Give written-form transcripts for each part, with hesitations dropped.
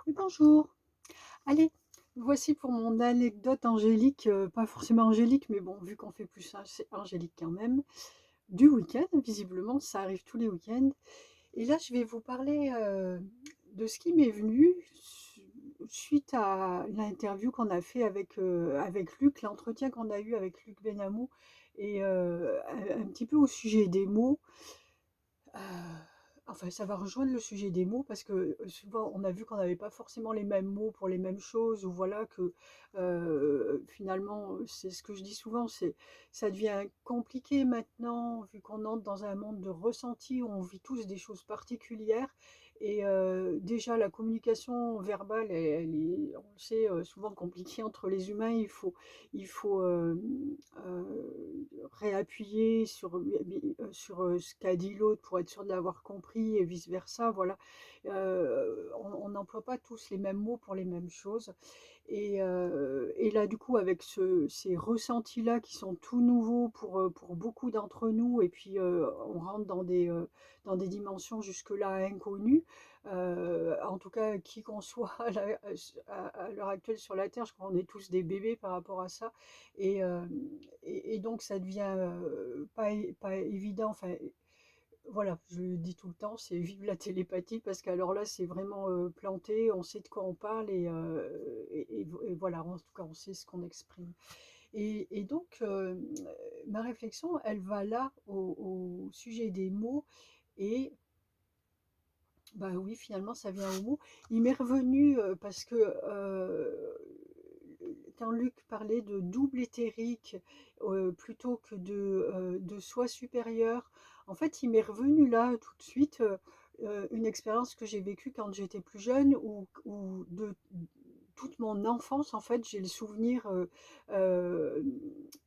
Oui, bonjour. Allez, voici pour mon anecdote angélique, pas forcément angélique, mais bon, vu qu'on fait plus ça, c'est angélique quand même, du week-end. Visiblement, ça arrive tous les week-ends. Et là, je vais vous parler de ce qui m'est venu suite à l'interview qu'on a fait avec Luc, l'entretien qu'on a eu avec Luc Benamou, et un petit peu au sujet des mots. Heu, enfin, ça va rejoindre le sujet des mots parce que, souvent on a vu qu'on n'avait pas forcément les mêmes mots pour les mêmes choses ou voilà que, finalement, c'est ce que je dis souvent, c'est ça devient compliqué maintenant vu qu'on entre dans un monde de ressenti où on vit tous des choses particulières et déjà la communication verbale elle est, on le sait, souvent compliquée entre les humains. Il faut réappuyer sur ce qu'a dit l'autre pour être sûr de l'avoir compris et vice versa, voilà. On n'emploie pas tous les mêmes mots pour les mêmes choses et là, du coup, avec ces ressentis-là qui sont tout nouveaux pour beaucoup d'entre nous et puis, on rentre dans des dimensions jusque-là inconnues. En tout cas, qui qu'on soit à l'heure actuelle sur la terre, je crois qu'on est tous des bébés par rapport à ça et hem et donc ça devient, pas évident, enfin, voilà, je le dis tout le temps, c'est vive la télépathie parce qu'alors là, c'est vraiment, planté, on sait de quoi on parle et voilà, en tout cas, on sait ce qu'on exprime et donc ma réflexion, elle va là au sujet des mots et bah, oui, finalement, ça vient aux mots. Il m'est revenu, parce que, quand Luc parlait de double éthérique, plutôt que de soi supérieur, en fait, il m'est revenu là, tout de suite, une expérience que j'ai vécue quand j'étais plus jeune où de toute mon enfance, en fait, j'ai le souvenir,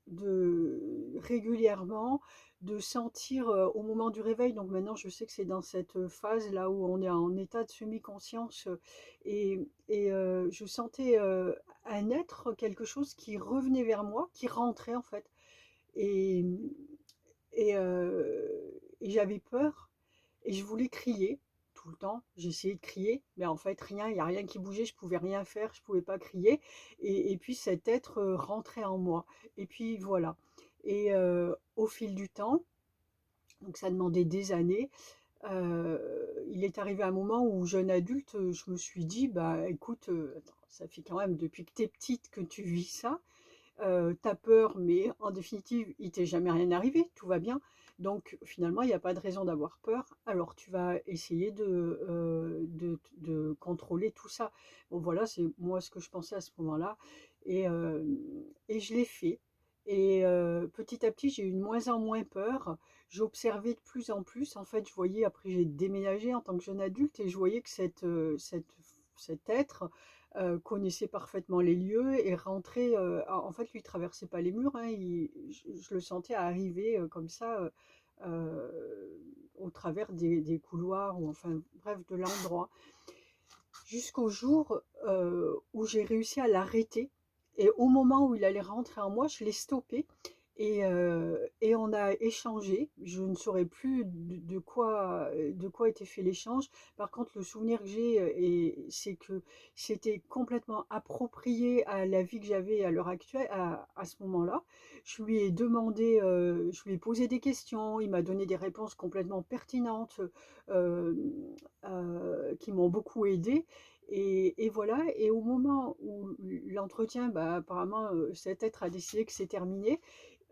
de régulièrement de sentir, au moment du réveil, donc maintenant je sais que c'est dans cette phase là où on est en état de semi-conscience, je sentais, un être, quelque chose qui revenait vers moi, qui rentrait en fait et mmh et j'avais peur et je voulais crier tout le temps. J'essayais de crier, mais en fait rien, il y a rien qui bougeait, je pouvais rien faire, je pouvais pas crier et puis cet être, rentrait en moi et puis voilà et au fil du temps, donc ça demandait des années. Il est arrivé un moment où, jeune adulte, je me suis dit: «Bah, écoute, attends, ça fait quand même depuis que tu es petite que tu vis ça, tu as peur, mais en définitive, il t'est jamais rien arrivé, tout va bien. Donc finalement, il y a pas de raison d'avoir peur. Alors tu vas essayer de contrôler tout ça». Bon voilà, c'est moi ce que je pensais à ce moment-là et je l'ai fait et petit à petit, j'ai eu de moins en moins peur. J'observais de plus en plus. En fait, je voyais après j'ai déménagé en tant que jeune adulte et je voyais que cet être, connaissait parfaitement les lieux et rentrait, en fait, lui, il traversait pas les murs, hein, je le sentais arriver, comme ça, au travers des couloirs ou enfin, bref, de l'endroit. Jusqu'au jour, où j'ai réussi à l'arrêter et au moment où il allait rentrer en moi, je l'ai stoppé et on a échangé. Je ne saurais plus de quoi était fait l'échange. Par contre, le souvenir que j'ai, c'est que c'était complètement approprié à la vie que j'avais à l'heure actuelle, à ce moment-là. Je lui ai posé des questions, il m'a donné des réponses complètement pertinentes, qui m'ont beaucoup aidée et voilà et au moment où l'entretien, bah, apparemment, cet être a décidé que c'est terminé,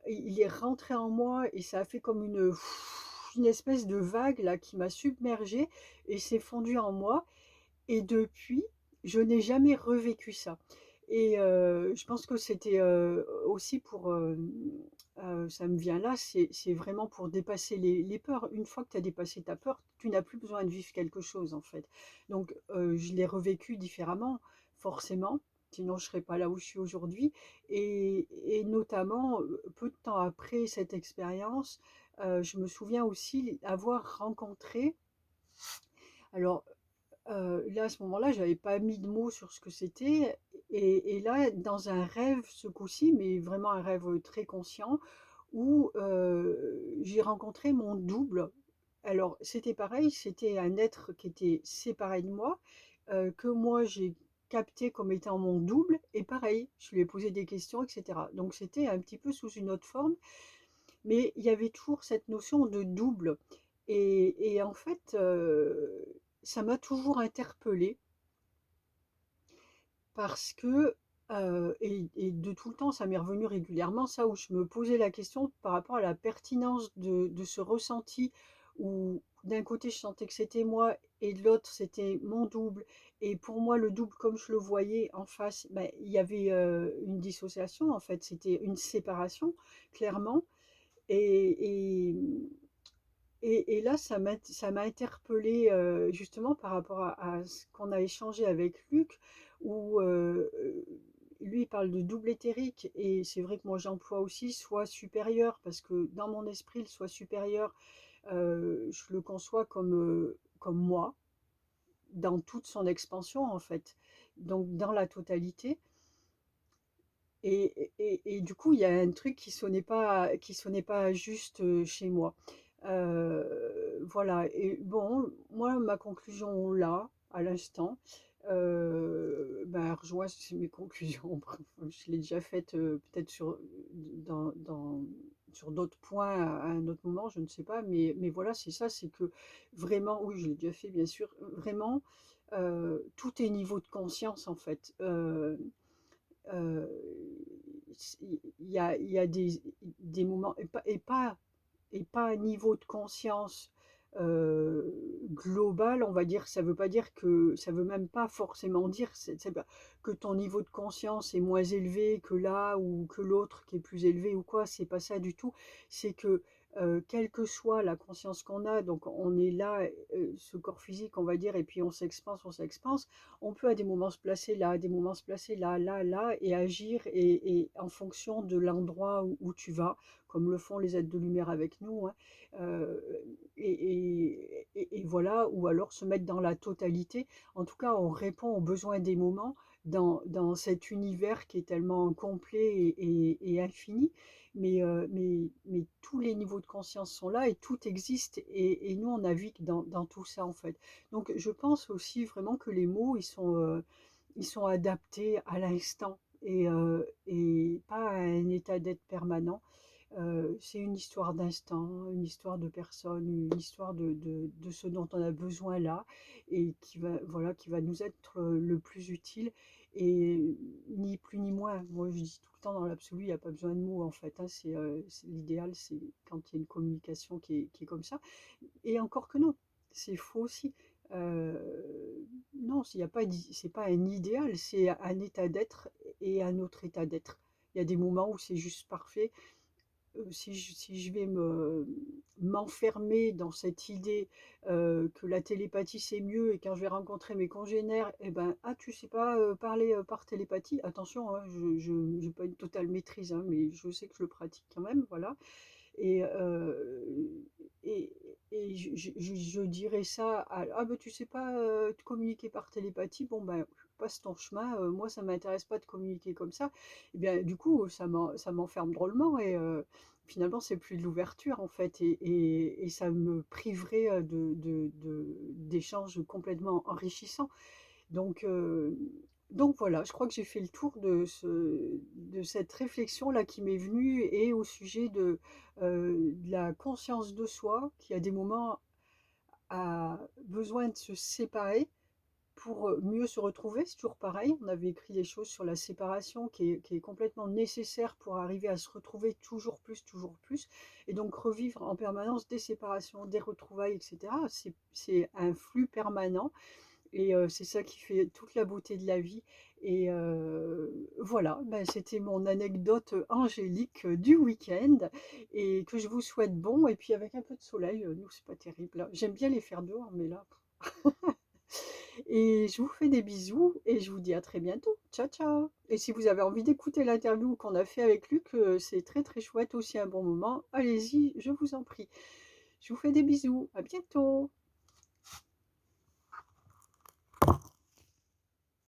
il est rentré en moi et ça a fait comme une espèce de vague là qui m'a submergée et s'est fondue en moi et depuis, je n'ai jamais revécu ça et je pense que c'était, aussi pour, ça me vient là, c'est vraiment pour dépasser les peurs. Une fois que tu as dépassé ta peur, tu n'as plus besoin de vivre quelque chose, en fait. Donc je l'ai revécu différemment, forcément, sinon je ne serais pas là où je suis aujourd'hui et notamment, peu de temps après cette expérience, je me souviens aussi avoir rencontré alors là, à ce moment-là, j'avais pas mis de mots sur ce que c'était et là, dans un rêve, ce coup-ci, mais vraiment un rêve, très conscient où, j'ai rencontré mon double. Alors, c'était pareil, c'était un être qui était séparé de moi que moi j'ai capté comme étant mon double et pareil, je lui ai posé des questions et cetera. Donc c'était un petit peu sous une autre forme, mais il y avait toujours cette notion de double et en fait, ça m'a toujours interpellée parce que, et de tout le temps, ça m'est revenu régulièrement, ça, où je me posais la question par rapport à la pertinence de ce ressenti où d'un côté je sentais que c'était moi et de l'autre c'était mon double. Et pour moi, le double, comme je le voyais en face, ben, il y avait une dissociation, en fait, c'était une séparation, clairement. Et, et, et là, ça m'a interpellée justement par rapport à ce qu'on a échangé avec Luc, où lui il parle de double éthérique, et c'est vrai que moi j'emploie aussi soi supérieur, parce que dans mon esprit, le soi supérieur, je le conçois comme moi, dans toute son expansion en fait, donc dans la totalité. Et du coup, il y a un truc qui sonnait pas juste chez moi. Voilà. Et bon, moi, ma conclusion là, à l'instant, ben, rejoint mes conclusions. Je l'ai déjà faite peut-être sur d'autres points à un autre moment, je ne sais pas. Mais voilà, c'est ça, c'est que vraiment, oui, je l'ai déjà fait, bien sûr, vraiment, tout est niveau de conscience en fait. Euh, il y a des moments, et pas un niveau de conscience euh, global, on va dire. Ça veut pas dire que, ça veut même pas forcément dire que ton niveau de conscience est moins élevé que là ou que l'autre qui est plus élevé ou quoi. C'est pas ça du tout. C'est que quelle que soit la conscience qu'on a, donc on est là, ce corps physique, on va dire, et puis on s'expanse, on peut à des moments se placer là, à des moments se placer là, là, là, et agir et en fonction de l'endroit où tu vas, comme le font les êtres de lumière avec nous, hein. Euh, et voilà, ou alors se mettre dans la totalité. En tout cas, on répond aux besoins des moments dans cet univers qui est tellement complet et infini. Mais tous les niveaux de conscience sont là et tout existe. Et nous, on navigue dans tout ça, en fait. Donc, je pense aussi vraiment que les mots, ils sont adaptés à l'instant et pas à un état d'être permanent. C'est une histoire d'instant, une histoire de personne, une histoire de ce dont on a besoin là et voilà, qui va nous être le plus utile et ni plus ni moins. Moi, je dis tout le temps, dans l'absolu, il n'y a pas besoin de mots en fait, hein. L'idéal, c'est quand il y a une communication qui est comme ça. Et encore que non, c'est faux aussi. Euh, non, il y a pas, c'est pas un idéal, c'est un état d'être et un autre état d'être. Il y a des moments où c'est juste parfait. Si je vais m'enfermer dans cette idée que la télépathie c'est mieux, et quand je vais rencontrer mes congénères, eh ben, ah, tu sais pas parler par télépathie, attention, hein, je n'ai pas une totale maîtrise, hein, mais je sais que je le pratique quand même, voilà. Et, et, et je dirais ça à, ah ben tu sais pas te communiquer par télépathie, bon ben passe ton chemin, moi ça m'intéresse pas de communiquer comme ça. Et bien du coup ça m'enferme drôlement et finalement c'est plus de l'ouverture en fait et ça me priverait d'échanges complètement enrichissants. Donc, euh, donc voilà, je crois que j'ai fait le tour de cette réflexion-là qui m'est venue et au sujet de la conscience de soi qui à des moments a besoin de se séparer pour mieux se retrouver. C'est toujours pareil, on avait écrit des choses sur la séparation qui est complètement nécessaire pour arriver à se retrouver toujours plus, et donc revivre en permanence des séparations, des retrouvailles, etc. C'est un flux permanent et c'est ça qui fait toute la beauté de la vie. Et voilà, ben, c'était mon anecdote angélique du week-end et que je vous souhaite bon. Et puis avec un peu de soleil, nous, c'est pas terrible, là. J'aime bien les faire dehors, mais là. Et je vous fais des bisous et je vous dis à très bientôt. Ciao, ciao. Et si vous avez envie d'écouter l'interview qu'on a fait avec Luc, c'est très très chouette aussi, un bon moment. Allez-y, je vous en prie. Je vous fais des bisous. À bientôt.